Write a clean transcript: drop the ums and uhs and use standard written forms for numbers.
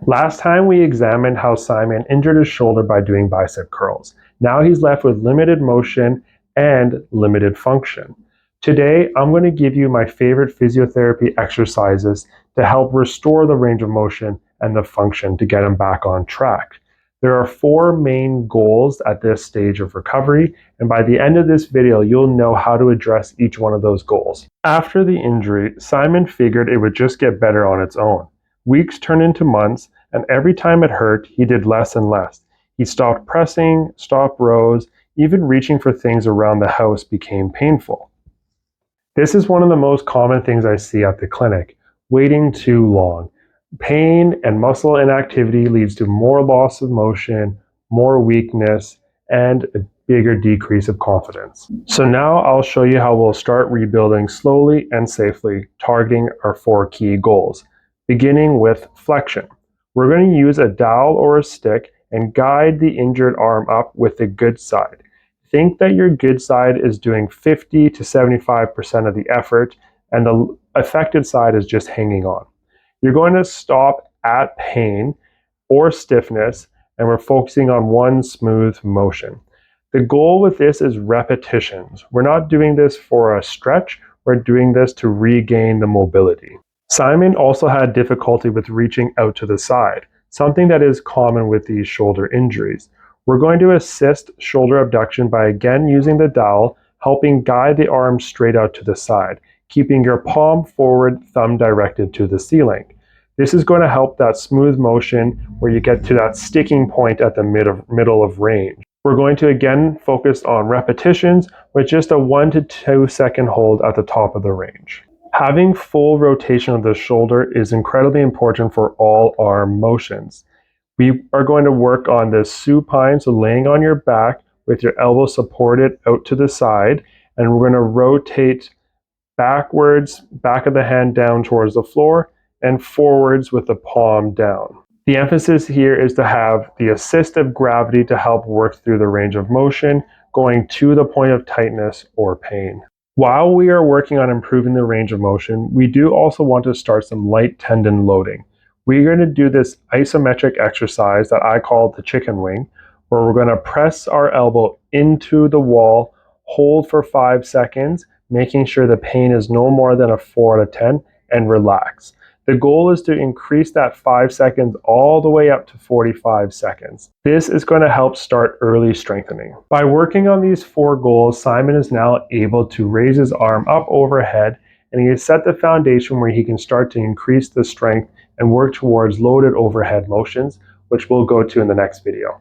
Last time we examined how Simon injured his shoulder by doing bicep curls. Now he's left with limited motion and limited function. Today, I'm going to give you my favorite physiotherapy exercises to help restore the range of motion and the function to get him back on track. There are 4 main goals at this stage of recovery, and by the end of this video, you'll know how to address each one of those goals. After the injury, Simon figured it would just get better on its own. Weeks turned into months, and every time it hurt, he did less and less. He stopped pressing, stopped rows, even reaching for things around the house became painful. This is one of the most common things I see at the clinic: waiting too long. Pain and muscle inactivity leads to more loss of motion, more weakness, and a bigger decrease of confidence. So now I'll show you how we'll start rebuilding slowly and safely, targeting our 4 key goals. Beginning with flexion. We're going to use a dowel or a stick and guide the injured arm up with the good side. Think that your good side is doing 50 to 75% of the effort and the affected side is just hanging on. You're going to stop at pain or stiffness, and we're focusing on one smooth motion. The goal with this is repetitions. We're not doing this for a stretch, we're doing this to regain the mobility. Simon also had difficulty with reaching out to the side, something that is common with these shoulder injuries. We're going to assist shoulder abduction by again using the dowel, helping guide the arm straight out to the side, keeping your palm forward, thumb directed to the ceiling. This is going to help that smooth motion where you get to that sticking point at the middle of range. We're going to again focus on repetitions with just a 1 to 2 second hold at the top of the range. Having full rotation of the shoulder is incredibly important for all arm motions. We are going to work on this supine, so laying on your back with your elbow supported out to the side, and we're going to rotate backwards, back of the hand down towards the floor, and forwards with the palm down. The emphasis here is to have the assist of gravity to help work through the range of motion, going to the point of tightness or pain. While we are working on improving the range of motion, we do also want to start some light tendon loading. We're going to do this isometric exercise that I call the chicken wing, where we're going to press our elbow into the wall, hold for 5 seconds, making sure the pain is no more than a 4 out of 10, and relax. The goal is to increase that 5 seconds all the way up to 45 seconds. This is going to help start early strengthening. By working on these 4 goals, Simon is now able to raise his arm up overhead, and he has set the foundation where he can start to increase the strength and work towards loaded overhead motions, which we'll go to in the next video.